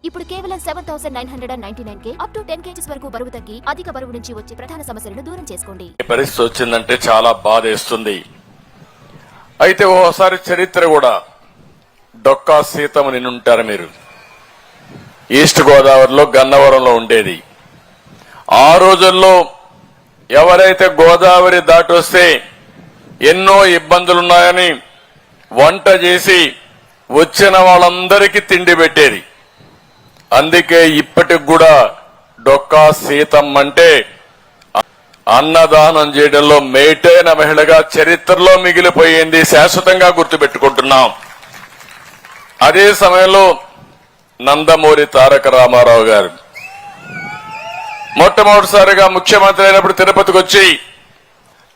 ఇప్పుడు కేవలం 7,999 up to 10 kgs వరకు బరువు తగ్గి అధిక బరువు నుంచి వచ్చే ప్రధాన సమస్యలను దూరం చేసుకోండి. పరిస్థితి వచ్చిందంటే చాలా బాధేస్తుంది. అయితే ఓసారి చరిత్ర కూడా డొక్కా సీతమ్మ నిన్నుంటారు మీరు. ఈస్ట్ గోదావరిలో గన్నవరంలో ఉండేది. ఆ రోజుల్లో ఎవరైతే గోదావరి దాటొస్తే ఎన్నో ఇబ్బందులున్నాయని వంట చేసి వచ్చిన వాళ్ళందరికీ తిండి పెట్టేది. అందుకే ఇప్పటికి కూడా డొక్కా సీతమ్మ అంటే అన్నదానం చేయడంలో మేటైన మహిళగా చరిత్రలో మిగిలిపోయింది, శాశ్వతంగా గుర్తుపెట్టుకుంటున్నాం. అదే సమయంలో నందమూరి తారక రామారావు గారు మొట్టమొదటిసారిగా ముఖ్యమంత్రి అయినప్పుడు తిరుపతికి వచ్చి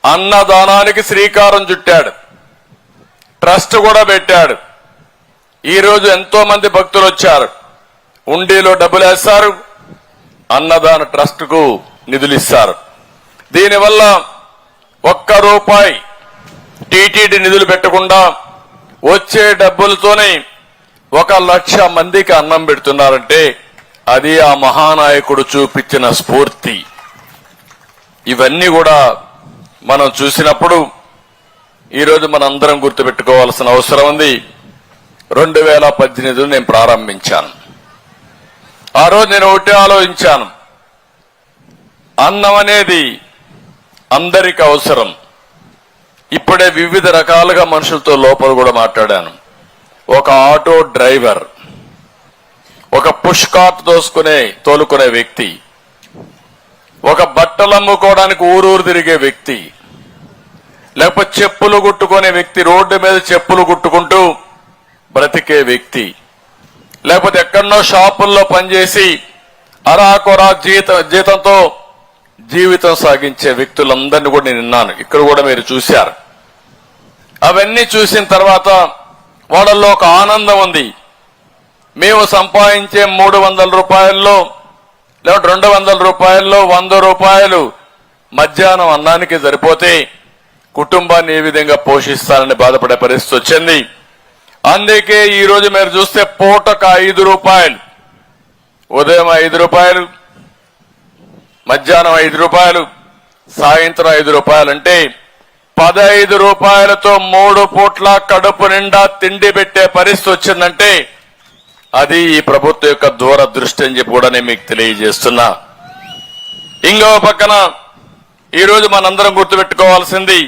అన్నదానానికి శ్రీకారం చుట్టాడు, ట్రస్ట్ కూడా పెట్టాడు. ఈ రోజు ఎంతో మంది భక్తులు వచ్చారు, ఉండీలో డబ్బులు వేస్తారు, అన్నదాన ట్రస్ట్ కు నిధులు ఇస్తారు. దీనివల్ల ₹1 టీటీడీ నిధులు పెట్టకుండా వచ్చే డబ్బులతోనే 1,00,000 మందికి అన్నం పెడుతున్నారంటే అది ఆ మహానాయకుడు చూపించిన స్ఫూర్తి. ఇవన్నీ కూడా మనం చూసినప్పుడు ఈరోజు మనందరం గుర్తుపెట్టుకోవాల్సిన అవసరం ఉంది. 2018 నేను ప్రారంభించాను. ఆ రోజు నేను ఒకటే ఆలోచించాను, అన్నం అనేది అందరికి అవసరం. ఇప్పుడే వివిధ రకాలుగా మనుషులతో లోపల కూడా మాట్లాడాను. ఒక ఆటో డ్రైవర్, ఒక పుష్ కార్ట్ తోలుకునే వ్యక్తి, ఒక బట్టలు అమ్ముకోవడానికి ఊరూరు తిరిగే వ్యక్తి, లేకపోతే చెప్పులు కుట్టుకునే వ్యక్తి, రోడ్డు మీద చెప్పులు కుట్టుకుంటూ బ్రతికే వ్యక్తి, లేకపోతే ఎక్కడనో షాపుల్లో పనిచేసి అరాకొరా జీతంతో జీవితం సాగించే వ్యక్తులందరినీ కూడా నేను విన్నాను. ఇక్కడ కూడా మీరు చూశారు. అవన్నీ చూసిన తర్వాత వాళ్ళల్లో ఒక ఆనందం ఉంది. మేము సంపాదించే ₹300 లేదా ₹200 ₹100 మధ్యాహ్నం అన్నానికి సరిపోతే కుటుంబాన్ని ఏ విధంగా పోషిస్తారని బాధపడే పరిస్థితి వచ్చింది. అందుకే ఈ రోజు మీరు చూస్తే పూటకు ₹5, ఉదయం ₹5, మధ్యాహ్నం ₹5, సాయంత్రం ₹5 అంటే ₹15తో 3 పూట్ల కడుపు నిండా తిండి పెట్టే పరిస్థితి వచ్చిందంటే అది ఈ ప్రభుత్వం యొక్క దూరదృష్టి అని చెప్పి కూడా నేను మీకు తెలియజేస్తున్నా. ఇంకో పక్కన ఈరోజు మనందరం గుర్తుపెట్టుకోవాల్సింది,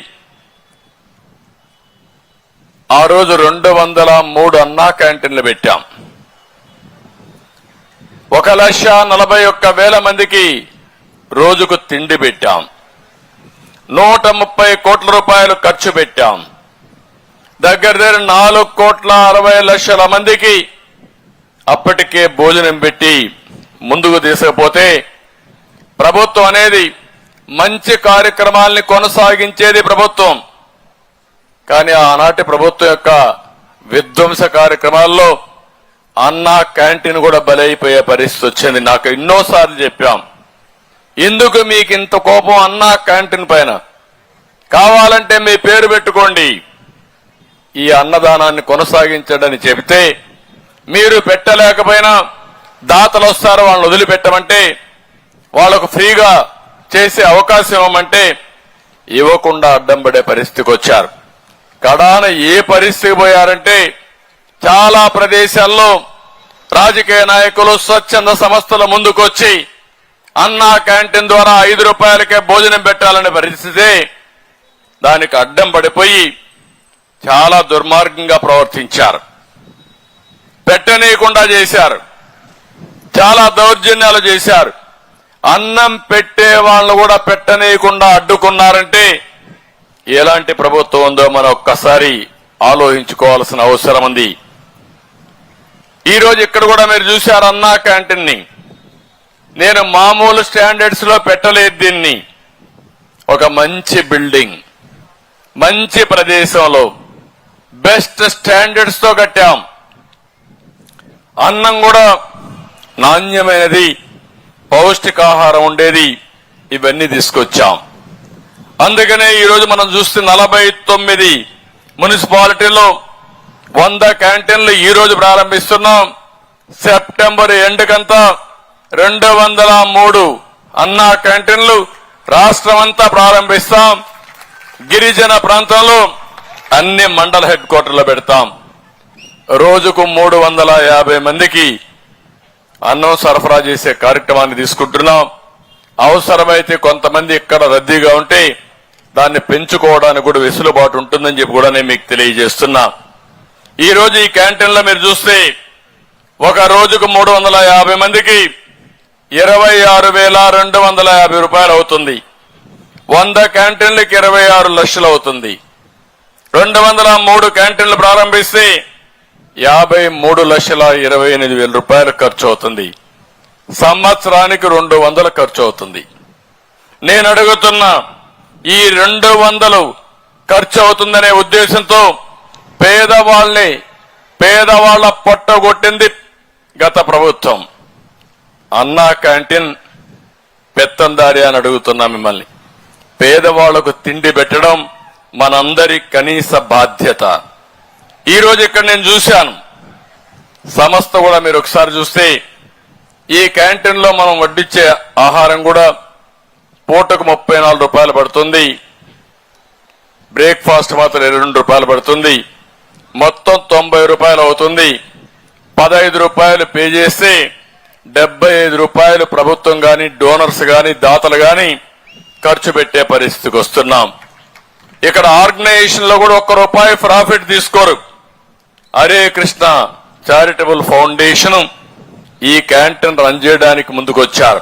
ఆ రోజు 203 అన్నా క్యాంటీన్లు పెట్టాం. 1,41,000 మందికి రోజుకు తిండి పెట్టాం. 130 కోట్ల ఖర్చు పెట్టాం. దగ్గర 4,60,00,000 మందికి అప్పటికే భోజనం పెట్టి ముందుకు తీసుకుపోతే ప్రభుత్వం అనేది మంచి కార్యక్రమాల్ని కొనసాగించేది ప్రభుత్వం. కానీ ఆనాటి ప్రభుత్వం యొక్క విధ్వంస కార్యక్రమాల్లో అన్నా క్యాంటీన్ కూడా బలైపోయే పరిస్థితి వచ్చింది. నాకు ఎన్నోసార్లు చెప్పాం, ఎందుకు మీకు ఇంత కోపం అన్నా క్యాంటీన్ పైన? కావాలంటే మీ పేరు పెట్టుకోండి, ఈ అన్నదానాన్ని కొనసాగించడని చెబితే మీరు పెట్టలేకపోయినా దాతలు వస్తారు, వాళ్ళని వదిలిపెట్టమంటే, వాళ్లకు ఫ్రీగా చేసే అవకాశం ఇవ్వమంటే ఇవ్వకుండా అడ్డం పడే పరిస్థితికి వచ్చారు. కడాన ఏ పరిస్థితికి పోయారంటే చాలా ప్రదేశాల్లో రాజకీయ నాయకులు స్వచ్ఛంద సంస్థల ముందుకొచ్చి అన్నా క్యాంటీన్ ద్వారా ₹5కే భోజనం పెట్టాలనే పరిస్థితి, దానికి అడ్డం పడిపోయి చాలా దుర్మార్గంగా ప్రవర్తించారు. పెట్టనీయకుండా చేశారు, చాలా దౌర్జన్యాలు చేశారు. అన్నం పెట్టే వాళ్ళు కూడా పెట్టనీయకుండా అడ్డుకున్నారంటే ఎలాంటి ప్రభుత్వం ఉందో మనం ఒక్కసారి ఆలోచించుకోవాల్సిన అవసరం ఉంది. ఈ రోజు ఇక్కడ కూడా మీరు చూశారు అన్నా క్యాంటీన్ ని. నేను మామూలు స్టాండర్డ్స్ లో పెట్టలేదు దీన్ని. ఒక మంచి బిల్డింగ్, మంచి ప్రదేశంలో బెస్ట్ స్టాండర్డ్స్ తో కట్టాం. అన్నం కూడా నాణ్యమైనది, పౌష్టికాహారం ఉండేది, ఇవన్నీ తీసుకొచ్చాం. అందుకనే ఈరోజు మనం చూస్తే 49 మున్సిపాలిటీల్లో 100 క్యాంటీన్లు ఈ రోజు ప్రారంభిస్తున్నాం. సెప్టెంబర్ ఎండుకంతా 203 అన్నా క్యాంటీన్లు రాష్ట్రమంతా ప్రారంభిస్తాం. గిరిజన ప్రాంతంలో అన్ని మండల హెడ్ క్వార్టర్లో పెడతాం. రోజుకు 350 మందికి అన్నం సరఫరా చేసే కార్యక్రమాన్ని తీసుకుంటున్నాం. అవసరమైతే కొంతమంది ఇక్కడ రద్దీగా ఉంటే దాన్ని పెంచుకోవడానికి కూడా వెసులుబాటు ఉంటుందని చెప్పి కూడా నేను మీకు తెలియజేస్తున్నా. ఈ రోజు ఈ క్యాంటీన్లో మీరు చూస్తే ఒక రోజుకు 350 మందికి 26,250 రూపాయలు అవుతుంది. 100 క్యాంటీన్లకి 26 లక్షలు అవుతుంది. 203 క్యాంటీన్లు ప్రారంభిస్తే 53,28,000 రూపాయలు ఖర్చు అవుతుంది. సంవత్సరానికి 200 ఖర్చు అవుతుంది. నేను అడుగుతున్నా, ఈ 200 ఖర్చు అవుతుందనే ఉద్దేశంతో పేదవాళ్ల పొట్టగొట్టింది గత ప్రభుత్వం. అన్నా క్యాంటీన్ పెత్తందారి అని అడుగుతున్నా మిమ్మల్ని. పేదవాళ్లకు తిండి పెట్టడం మనందరి కనీస బాధ్యత. ఈ రోజు ఇక్కడ నేను చూశాను సంస్థ కూడా మీరు ఒకసారి చూస్తే ఈ క్యాంటీన్ లో మనం వడ్డించే ఆహారం కూడా పూటకు 34 రూపాయలు పడుతుంది. బ్రేక్ఫాస్ట్ మాత్రం 22 రూపాయలు పడుతుంది. మొత్తం 90 రూపాయలు అవుతుంది. 15 రూపాయలు పే చేస్తే 75 రూపాయలు ప్రభుత్వం గాని డోనర్స్ గాని దాతలు గాని ఖర్చు పెట్టే పరిస్థితికి వస్తున్నాం. ఇక్కడ ఆర్గనైజేషన్ లో కూడా 1 రూపాయి ప్రాఫిట్ తీసుకోరు. హరే కృష్ణ చారిటబుల్ ఫౌండేషన్ ఈ క్యాంటీన్ రన్ చేయడానికి ముందుకొచ్చారు.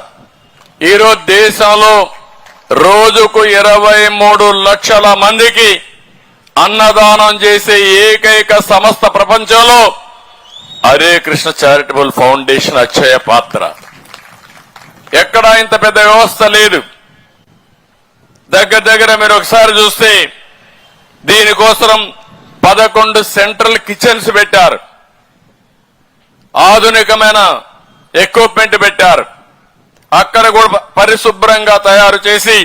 ఈరోజు దేశంలో రోజుకు 23 లక్షల మందికి అన్నదానం చేసే ఏకైక సంస్థ ప్రపంచంలో హరే కృష్ణ చారిటబుల్ ఫౌండేషన్ అక్షయ పాత్ర. ఎక్కడా ఇంత పెద్ద వ్యవస్థ లేదు. దగ్గర మీరు ఒకసారి చూస్తే దీనికోసం 11 సెంట్రల్ కిచెన్స్ పెట్టారు. ఆధునికమైన ఎక్విప్మెంట్ పెట్టారు. అక్కడ కూడా పరిశుభ్రంగా తయారు చేసి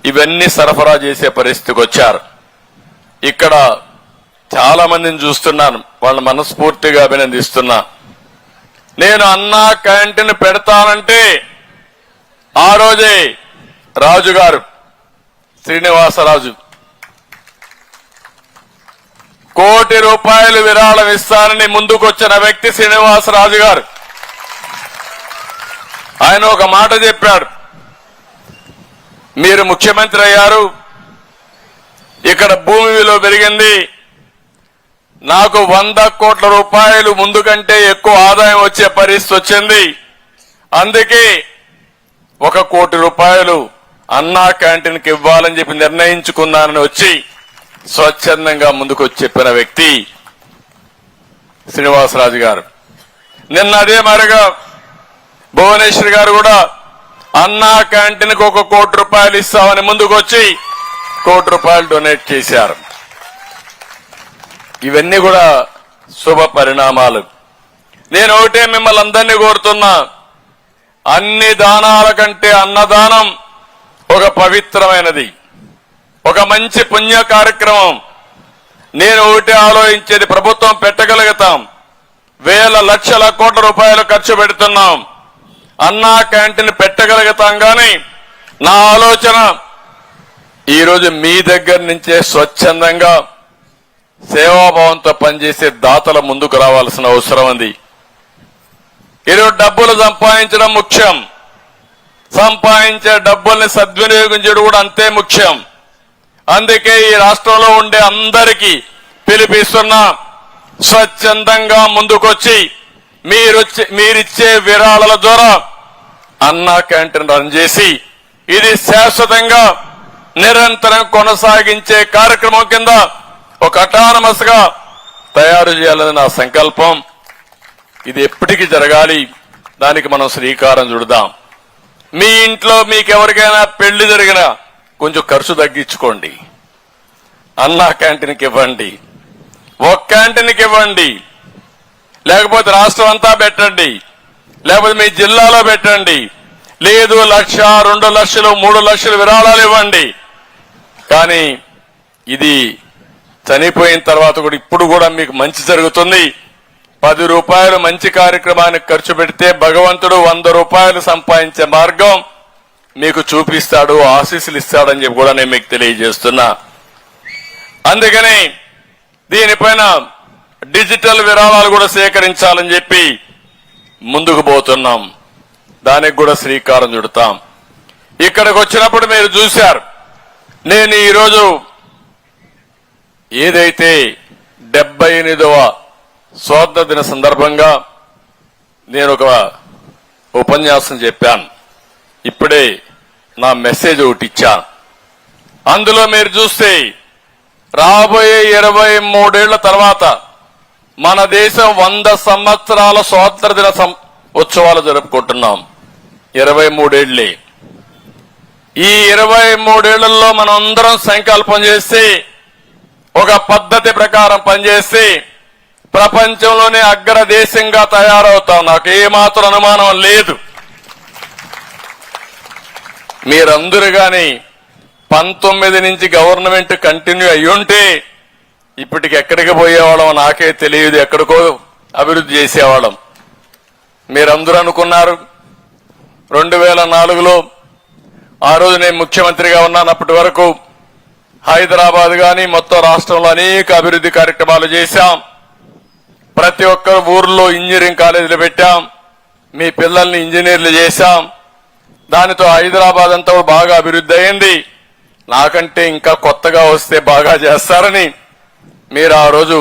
ఇవన్నీ సరఫరా చేసే పరిస్థితికి వచ్చారు. ఇక్కడ చాలా మందిని చూస్తున్నాను, వాళ్ళ మనస్ఫూర్తిగా అభినందిస్తున్నా. నేను అన్నా క్యాంటీన్ పెడతానంటే ఆ రోజే రాజుగారు శ్రీనివాసరాజు ₹1 కోటి విరాళం ఇస్తానని ముందుకొచ్చిన వ్యక్తి శ్రీనివాసరాజు గారు. ఆయన ఒక మాట చెప్పాడు, మీరు ముఖ్యమంత్రి అయ్యారు, ఇక్కడ భూమి విలువ పెరిగింది, నాకు 100 కోట్ల రూపాయలు ముందు కంటే ఎక్కువ ఆదాయం వచ్చే పరిస్థితి వచ్చింది, అందుకే ₹1 కోటి అన్నా క్యాంటీన్కి ఇవ్వాలని చెప్పి నిర్ణయించుకున్నానని వచ్చి స్వచ్ఛందంగా ముందుకు వచ్చి చెప్పిన వ్యక్తి శ్రీనివాసరాజు గారు. నిన్న అదే మరిగా భువనేశ్వర్ గారు కూడా అన్నా క్యాంటీన్కి ₹1 కోటి ఇస్తామని ముందుకు వచ్చి ₹1 కోటి డొనేట్ చేశారు. ఇవన్నీ కూడా శుభ పరిణామాలు. నేను ఒకటే మిమ్మల్ని అందరినీ కోరుతున్నా, అన్ని దానాల కంటే అన్నదానం ఒక పవిత్రమైనది, ఒక మంచి పుణ్య కార్యక్రమం. నేను ఒకటి ఆలోచించేది, ప్రభుత్వం పెట్టగలుగుతాం, వేల లక్షల కోట్ల రూపాయలు ఖర్చు పెడుతున్నాం, అన్నా క్యాంటీన్ పెట్టగలుగుతాం. కానీ నా ఆలోచన ఈరోజు మీ దగ్గర నుంచే స్వచ్ఛందంగా సేవాభావంతో పనిచేసే దాతల ముందుకు రావాల్సిన అవసరం ఉంది. ఈరోజు డబ్బులు సంపాదించడం ముఖ్యం, సంపాదించే డబ్బుల్ని సద్వినియోగం చేయడం కూడా అంతే ముఖ్యం. అందుకే ఈ రాష్ట్రంలో ఉండే అందరికీ పిలిపిస్తున్నా, స్వచ్ఛందంగా ముందుకొచ్చి మీరిచ్చే విరాళాల ద్వారా అన్నా క్యాంటీన్ రన్ చేసి ఇది శాశ్వతంగా నిరంతరం కొనసాగించే కార్యక్రమం కింద ఒక అటానమస్ గా తయారు చేయాలని నా సంకల్పం. ఇది ఎప్పటికీ జరగాలి, దానికి మనం శ్రీకారం చుడదాం. మీ ఇంట్లో మీకెవరికైనా పెళ్లి జరిగినా కొంచెం ఖర్చు తగ్గించుకోండి, అన్నా క్యాంటీన్కి ఇవ్వండి, ఒక క్యాంటీన్కి ఇవ్వండి, లేకపోతే రాష్ట్రం అంతా పెట్టండి, లేకపోతే మీ జిల్లాలో పెట్టండి, లేదు 1,00,000, 2 లక్షలు, 3 లక్షలు విరాళాలు ఇవ్వండి. కానీ ఇది చనిపోయిన తర్వాత కూడా ఇప్పుడు కూడా మీకు మంచి జరుగుతుంది, 10 రూపాయలు మంచి కార్యక్రమానికి ఖర్చు పెడితే భగవంతుడు 100 రూపాయలు సంపాదించే మార్గం మీకు చూపిస్తాడు, ఆశీస్సులు ఇస్తాడని చెప్పి కూడా నేను మీకు తెలియజేస్తున్నా. అందుకని దీనిపైన డిజిటల్ విరాళాలు కూడా సేకరించాలని చెప్పి ముందుకు పోతున్నాం. దానికి కూడా శ్రీకారం చుడతాం. ఇక్కడికి వచ్చినప్పుడు మీరు చూశారు, నేను ఈరోజు ఏదైతే 78వ స్వాతంత్ర దిన సందర్భంగా నేను ఒక ఉపన్యాసం చెప్పాను. ఇప్పుడే నా మెసేజ్ ఒకటి ఇచ్చాను. అందులో మీరు చూస్తే రాబోయే 23 ఏళ్ల తర్వాత మన దేశం 100 సంవత్సరాల స్వాతంత్ర దిన ఉత్సవాలు జరుపుకుంటున్నాం. 23 ఏళ్లే. ఈ 23 ఏళ్లలో మనం అందరం సంకల్పం చేసి ఒక పద్ధతి ప్రకారం పనిచేసి ప్రపంచంలోనే అగ్రదేశంగా తయారవుతాం. నాకు ఏమాత్రం అనుమానం లేదు. మీరందరూ గాని 19 నుంచి గవర్నమెంట్ కంటిన్యూ అయ్యుంటే ఇప్పటికి ఎక్కడికి పోయేవాళ్ళం నాకే తెలియదు, ఎక్కడికో అభివృద్ధి చేసేవాళ్ళం. మీరందరూ అనుకున్నారు 2004లో ఆ రోజు నేను ముఖ్యమంత్రిగా ఉన్నాను. అప్పటి వరకు హైదరాబాద్ గాని మొత్తం రాష్ట్రంలో అనేక అభివృద్ధి కార్యక్రమాలు చేశాం. ప్రతి ఒక్క ఊర్లో ఇంజనీరింగ్ కాలేజీలు పెట్టాం. మీ పిల్లల్ని ఇంజనీర్లు చేశాం. దానితో హైదరాబాద్ అంతా బాగా అభివృద్ధి అయింది. నాకంటే ఇంకా కొత్తగా వస్తే బాగా చేస్తారని మీరు ఆ రోజు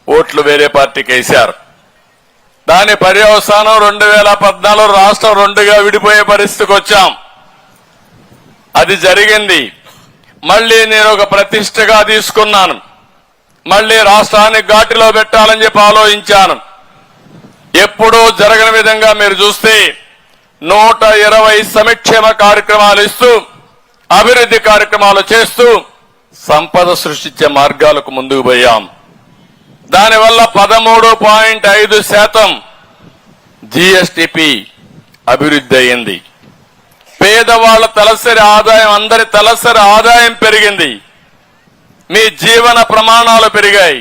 ఓట్లు వేరే పార్టీకి వేశారు. దాని పర్యవసానం 2014 రాష్ట్రం 2గా విడిపోయే పరిస్థితికి వచ్చాం. అది జరిగింది. మళ్లీ నేను ఒక ప్రతిష్టగా తీసుకున్నాను. మళ్లీ రాష్ట్రాన్ని ఘాటిలో పెట్టాలని చెప్పి ఆలోచించాను. ఎప్పుడూ జరగని విధంగా మీరు చూస్తే 120 సంక్షేమ కార్యక్రమాలు ఇస్తూ అభివృద్ధి కార్యక్రమాలు చేస్తూ సంపద సృష్టించే మార్గాలకు ముందుకు పోయాం. దానివల్ల 13.5% జీఎస్టీపీ అభివృద్ధి అయింది. పేదవాళ్ల తలసరి ఆదాయం, అందరి తలసరి ఆదాయం పెరిగింది. మీ జీవన ప్రమాణాలు పెరిగాయి.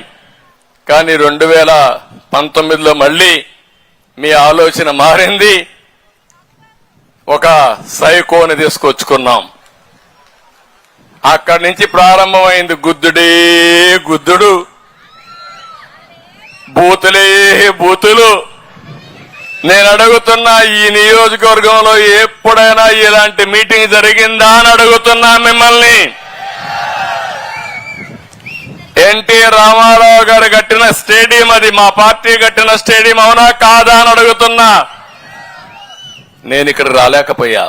కానీ 2019లో మళ్లీ మీ ఆలోచన మారింది. ఒక సైకోని తీసుకొచ్చుకున్నాం. అక్కడి నుంచి ప్రారంభమైంది గుద్దుడే గుద్దుడు, బూతులే బూతులు. నేను అడుగుతున్నా, ఈ నియోజకవర్గంలో ఎప్పుడైనా ఇలాంటి మీటింగ్ జరిగిందా అని అడుగుతున్నా మిమ్మల్ని. ఎన్టీ రామారావు గారు కట్టిన స్టేడియం, అది మా పార్టీ కట్టిన స్టేడియం అవునా కాదా అని అడుగుతున్నా. నేను ఇక్కడ రాలేకపోయా.